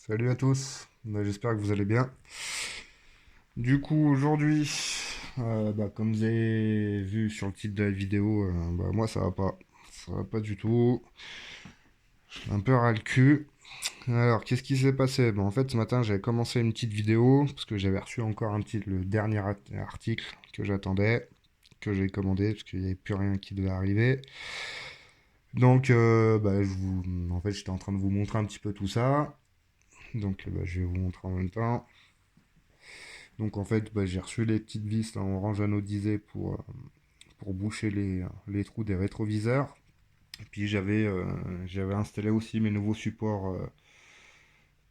Salut à tous, j'espère que vous allez bien. Du coup, aujourd'hui, comme vous avez vu sur le titre de la vidéo, moi ça va pas. Ça va pas du tout. J'ai un peu ras le cul. Alors, qu'est-ce qui s'est passé? En fait, ce matin, j'avais commencé une petite vidéo parce que j'avais reçu encore le dernier article que j'attendais, que j'ai commandé parce qu'il n'y avait plus rien qui devait arriver. Donc, en fait, j'étais en train de vous montrer un petit peu tout ça. Donc, je vais vous montrer en même temps. Donc en fait, j'ai reçu les petites vis là, en orange anodisé pour boucher les trous des rétroviseurs. Et puis j'avais installé aussi mes nouveaux supports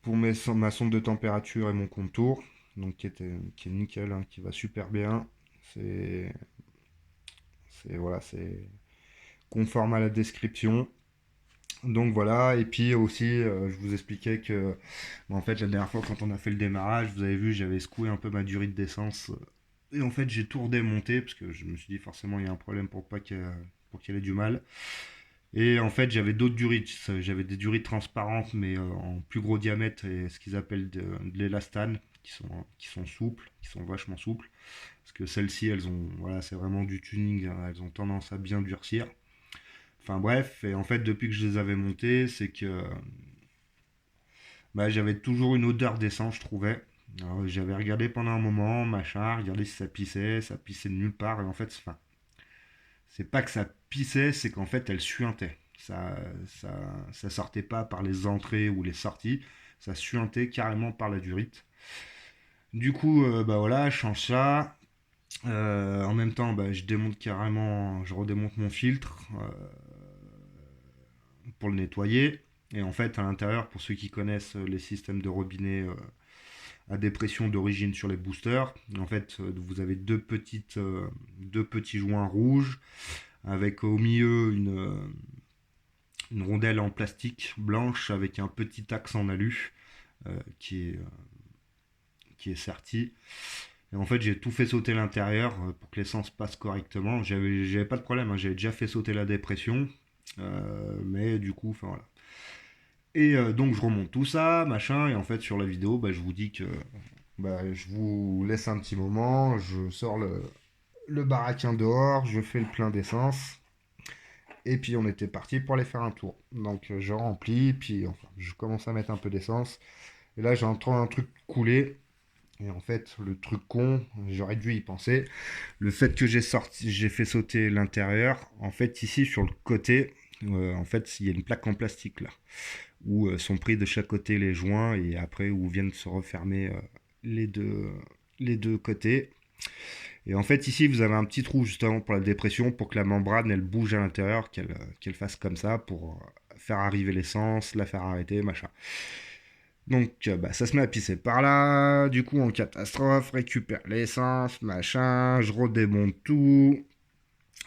pour ma sonde de température et mon contour. Donc qui est nickel, hein, qui va super bien. C'est c'est conforme à la description. Donc voilà, et puis aussi, je vous expliquais que, en fait, la dernière fois, quand on a fait le démarrage, vous avez vu, j'avais secoué un peu ma durite d'essence. Et en fait, j'ai tout redémonté, parce que je me suis dit, forcément, il y a un problème pour qu'elle ait du mal. Et en fait, j'avais d'autres durites. J'avais des durites transparentes, mais en plus gros diamètre, et ce qu'ils appellent de l'élastane, qui sont souples, qui sont vachement souples. Parce que celles-ci, voilà, c'est vraiment du tuning, hein, elles ont tendance à bien durcir. Enfin bref, et en fait, depuis que je les avais montées, c'est que j'avais toujours une odeur d'essence, je trouvais. Alors, j'avais regardé pendant un moment, machin, regardé si ça pissait de nulle part, et en fait, c'est pas que ça pissait, c'est qu'en fait, elle suintait. Ça, ça sortait pas par les entrées ou les sorties, ça suintait carrément par la durite. Du coup, voilà, je change ça. En même temps, je redémonte mon filtre pour le nettoyer. Et en fait, à l'intérieur, pour ceux qui connaissent les systèmes de robinet à dépression d'origine sur les boosters, en fait, vous avez deux petits joints rouges avec au milieu une rondelle en plastique blanche avec un petit axe en alu euh, qui, est, qui est serti. Et en fait, j'ai tout fait sauter l'intérieur pour que l'essence passe correctement. J'avais pas de problème, hein, j'avais déjà fait sauter la dépression. Mais du coup, enfin voilà. Et donc je remonte tout ça, machin, et en fait sur la vidéo, je vous dis que je vous laisse un petit moment, je sors le baraquin dehors, je fais le plein d'essence, et puis on était parti pour aller faire un tour. Donc je remplis, puis enfin, je commence à mettre un peu d'essence, et là j'entends un truc couler, et en fait le truc con, j'aurais dû y penser, le fait que j'ai fait sauter l'intérieur, en fait ici sur le côté, en fait il y a une plaque en plastique là où sont pris de chaque côté les joints et après où viennent se refermer les deux, les deux côtés. Et en fait, ici, vous avez un petit trou justement pour la dépression pour que la membrane elle bouge à l'intérieur, qu'elle fasse comme ça pour faire arriver l'essence, la faire arrêter, machin. Donc, ça se met à pisser par là. Du coup, en catastrophe, récupère l'essence, machin. Je redémonte tout.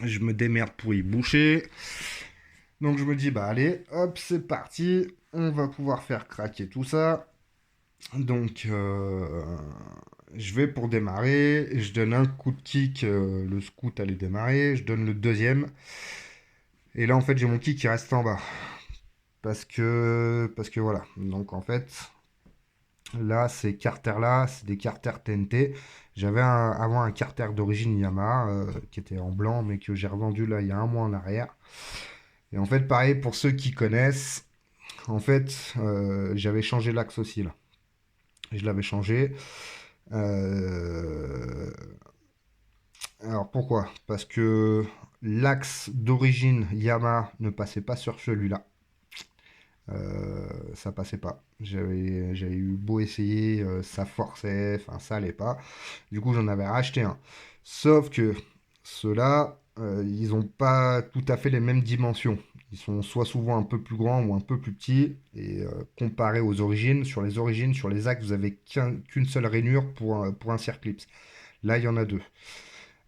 Je me démerde pour y boucher. Donc, je me dis, allez, hop, c'est parti. On va pouvoir faire craquer tout ça. Donc, je vais pour démarrer, je donne un coup de kick, le scout allait démarrer, je donne le deuxième, et là en fait j'ai mon kick qui reste en bas, parce que voilà. Donc en fait, là ces carters là, c'est des carters TNT. Avant un carter d'origine Yamaha qui était en blanc, mais que j'ai revendu là il y a un mois en arrière. Et en fait, pareil pour ceux qui connaissent, en fait, j'avais changé l'axe aussi là. Je l'avais changé. Euh, Alors pourquoi? Parce que l'axe d'origine Yamaha ne passait pas sur celui-là. Ça passait pas. J'avais eu beau essayer, ça forçait, enfin ça allait pas. Du coup j'en avais racheté un. Sauf que ceux-là, ils ont pas tout à fait les mêmes dimensions. Ils sont soit souvent un peu plus grands ou un peu plus petits. Et comparé aux origines, sur les axes, vous avez qu'une seule rainure pour un circlips. Là, il y en a deux.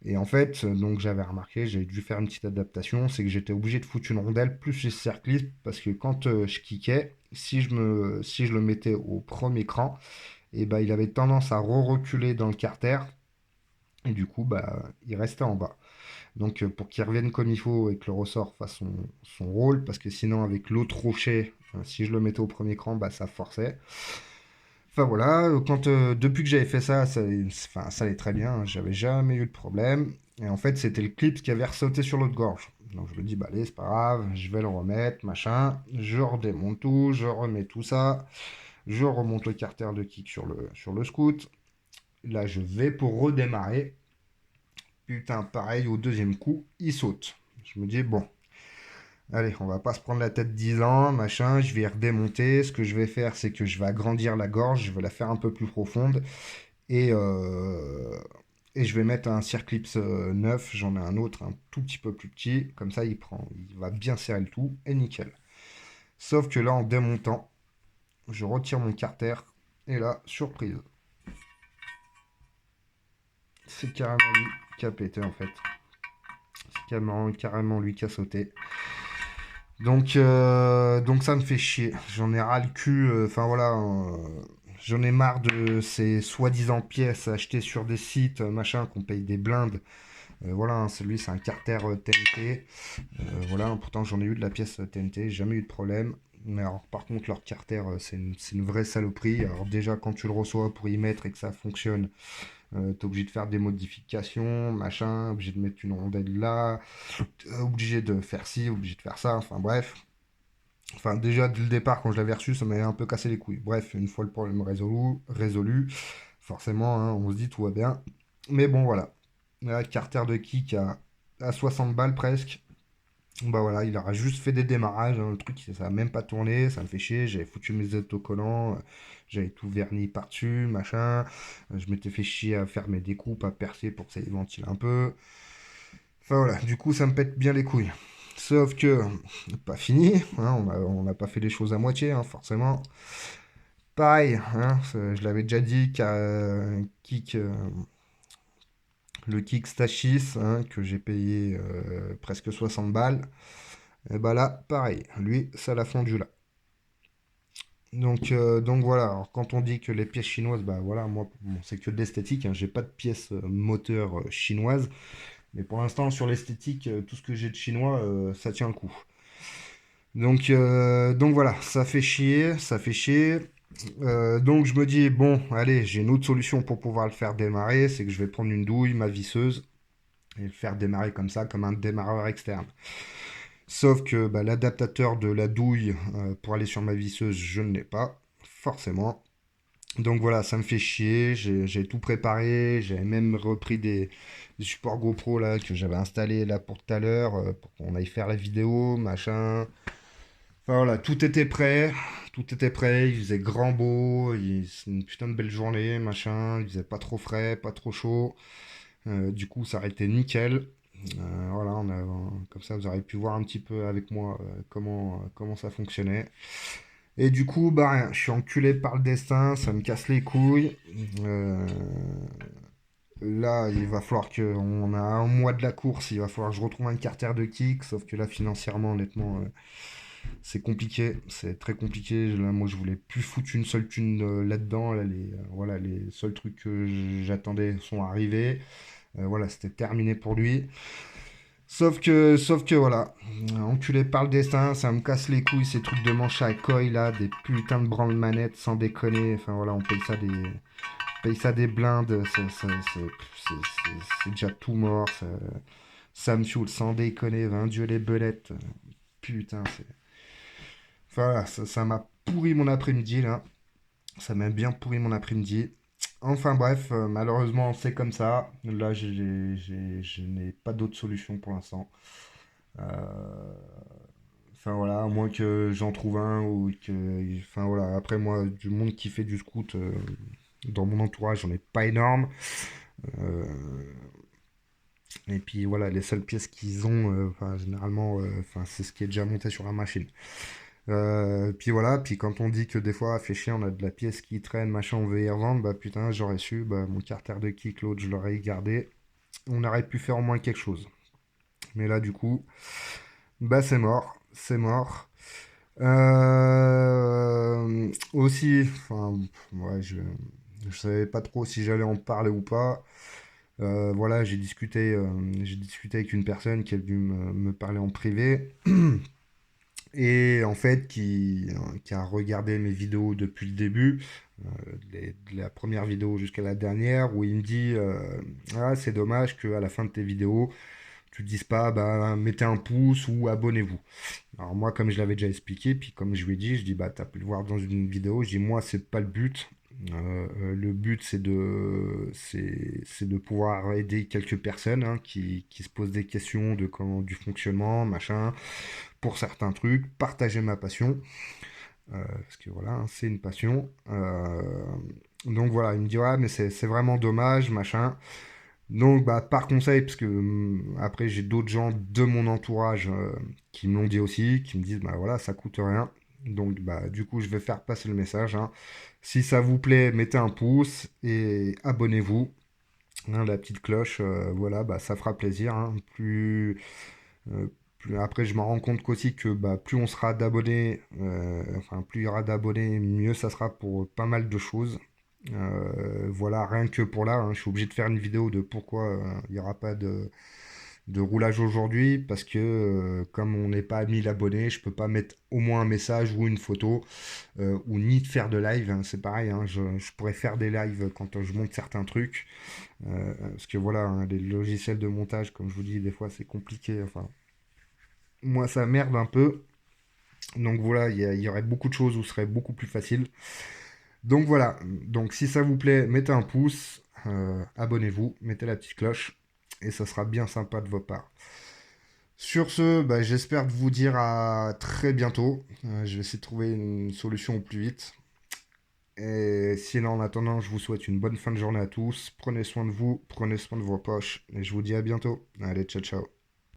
Et en fait, donc j'avais remarqué, j'ai dû faire une petite adaptation, c'est que j'étais obligé de foutre une rondelle plus les cerclistes parce que quand je kickais, si je le mettais au premier cran, et il avait tendance à reculer dans le carter et du coup il restait en bas. Donc pour qu'il revienne comme il faut et que le ressort fasse son rôle, parce que sinon avec l'autre rocher Si je le mettais au premier cran, bah, ça forçait. Enfin voilà, depuis que j'avais fait ça, enfin, ça allait très bien, hein, j'avais jamais eu de problème. Et en fait, c'était le clip qui avait ressauté sur l'autre gorge. Donc je me dis, bah allez, c'est pas grave, je vais le remettre, machin. Je redémonte tout, je remets tout ça. Je remonte le carter de kick sur le scoot. Là, je vais pour redémarrer. Putain, pareil, au deuxième coup, il saute. Je me dis, bon, allez, on va pas se prendre la tête 10 ans, machin, je vais redémonter. Ce que je vais faire, c'est que je vais agrandir la gorge, je vais la faire un peu plus profonde. Et, euh, et je vais mettre un Circlips neuf, j'en ai un autre un tout petit peu plus petit, comme ça il va bien serrer le tout, et nickel. Sauf que là, en démontant, je retire mon carter, et là, surprise, c'est carrément lui qui a pété en fait. C'est carrément lui qui a sauté. Donc ça me fait chier. J'en ai ras le cul. Enfin voilà, j'en ai marre de ces soi-disant pièces achetées sur des sites, machin, qu'on paye des blindes. Voilà, hein, celui c'est un carter TNT. Voilà, hein, pourtant j'en ai eu de la pièce TNT, jamais eu de problème. Mais alors par contre leur carter c'est une vraie saloperie. Alors déjà quand tu le reçois pour y mettre et que ça fonctionne, t'es obligé de faire des modifications, machin, obligé de mettre une rondelle là, obligé de faire ci, obligé de faire ça, enfin bref. Enfin, déjà, dès le départ, quand je l'avais reçu, ça m'avait un peu cassé les couilles. Bref, une fois le problème résolu, forcément, hein, on se dit tout va bien. Mais bon, voilà. Là, Carter de kick à 60 balles presque. Bah voilà, il aura juste fait des démarrages, hein, le truc, ça a même pas tourné, ça me fait chier. J'avais foutu mes autocollants, j'avais tout verni par-dessus, machin. Je m'étais fait chier à faire mes découpes, à percer pour que ça ventile un peu. Enfin voilà, du coup, ça me pète bien les couilles. Sauf que, pas fini, hein, on n'a pas fait les choses à moitié, hein, forcément. Pareil, hein, je l'avais déjà dit, le kick Stachis, hein, que j'ai payé presque 60 balles, et bah là, pareil, lui, ça l'a fondu là. Donc voilà, alors quand on dit que les pièces chinoises, bah voilà, moi, bon, c'est que de l'esthétique, hein, j'ai pas de pièces moteur chinoises, mais pour l'instant, sur l'esthétique, tout ce que j'ai de chinois, ça tient le coup. Donc voilà, ça fait chier, ça fait chier. Donc je me dis, bon, allez, j'ai une autre solution pour pouvoir le faire démarrer, c'est que je vais prendre une douille, ma visseuse, et le faire démarrer comme ça, comme un démarreur externe. Sauf que bah, l'adaptateur de la douille pour aller sur ma visseuse, je ne l'ai pas, forcément. Donc voilà, ça me fait chier, j'ai tout préparé, j'avais même repris des supports GoPro là que j'avais installé là pour tout à l'heure, pour qu'on aille faire la vidéo, machin. Enfin voilà, tout était prêt, il faisait grand beau, c'est une putain de belle journée, machin, il faisait pas trop frais, pas trop chaud. Du coup, ça aurait été nickel. Voilà, comme ça, vous aurez pu voir un petit peu avec moi comment ça fonctionnait. Et du coup, bah rien, je suis enculé par le destin, ça me casse les couilles. Euh, Là, il va falloir que, on a un mois de la course, il va falloir que je retrouve un carter de kick, sauf que là, financièrement, honnêtement, c'est compliqué, c'est très compliqué. Là, moi, je voulais plus foutre une seule thune là-dedans. Là, voilà, les seuls trucs que j'attendais sont arrivés. Voilà, c'était terminé pour lui. Sauf que voilà, enculé par le destin, ça me casse les couilles ces trucs de manche à coil là, des putains de branle-manettes sans déconner. Enfin voilà, on paye ça des blindes, c'est déjà tout mort. Ça me saoule sans déconner, 20 Dieu les belettes. Putain, c'est. Enfin voilà, ça m'a pourri mon après-midi là. Ça m'a bien pourri mon après-midi. Enfin bref, malheureusement c'est comme ça. Là je n'ai pas d'autre solution pour l'instant. Euh, Enfin voilà, à moins que j'en trouve un ou que. Enfin voilà, après moi, du monde qui fait du scout, dans mon entourage, j'en ai pas énorme. Euh, et puis voilà, les seules pièces qu'ils ont, enfin, généralement, enfin, c'est ce qui est déjà monté sur la machine. Puis voilà, puis quand on dit que des fois, fait chier, on a de la pièce qui traîne, machin, on veut y revendre, bah putain, j'aurais su, bah mon carter de kick, l'autre, je l'aurais gardé. On aurait pu faire au moins quelque chose. Mais là, du coup, bah c'est mort, c'est mort. Aussi, enfin, ouais, je savais pas trop si j'allais en parler ou pas. Voilà, j'ai discuté avec une personne qui est venue me parler en privé. et en fait qui a regardé mes vidéos depuis le début, de la première vidéo jusqu'à la dernière, où il me dit ah, c'est dommage qu'à la fin de tes vidéos, tu dises pas bah, mettez un pouce ou abonnez-vous. Alors moi, comme je l'avais déjà expliqué, puis comme je lui ai dit, je dis bah t'as pu le voir dans une vidéo, je dis moi c'est pas le but. Le but c'est de pouvoir aider quelques personnes hein, qui se posent des questions de comment du fonctionnement, machin, pour certains trucs, partager ma passion. Parce que voilà, hein, c'est une passion. Donc voilà, il me dit ouais mais c'est vraiment dommage, machin. Donc, bah, par conseil, parce que après, j'ai d'autres gens de mon entourage qui me l'ont dit aussi, qui me disent, bah voilà, ça coûte rien. Donc, bah, du coup, je vais faire passer le message, hein. Si ça vous plaît, mettez un pouce et abonnez-vous. Hein, la petite cloche, voilà, bah, ça fera plaisir, hein. Euh, après, je me rends compte qu'aussi que bah, plus on sera d'abonnés, enfin, plus il y aura d'abonnés, mieux ça sera pour pas mal de choses. Voilà, rien que pour là, hein, je suis obligé de faire une vidéo de pourquoi il n'y aura pas de roulage aujourd'hui, parce que comme on n'est pas à 1000 abonnés, je peux pas mettre au moins un message ou une photo, ou ni de faire de live, hein, c'est pareil, hein, je pourrais faire des lives quand je monte certains trucs, parce que voilà, hein, les logiciels de montage, comme je vous dis, des fois c'est compliqué, enfin, moi ça merde un peu, donc voilà, il y aurait beaucoup de choses où ce serait beaucoup plus facile. Donc voilà, donc si ça vous plaît, mettez un pouce, abonnez-vous, mettez la petite cloche, et ça sera bien sympa de votre part. Sur ce, bah, j'espère vous dire à très bientôt. Je vais essayer de trouver une solution au plus vite. Et sinon, en attendant, je vous souhaite une bonne fin de journée à tous. Prenez soin de vous, prenez soin de vos poches, et je vous dis à bientôt. Allez, ciao ciao.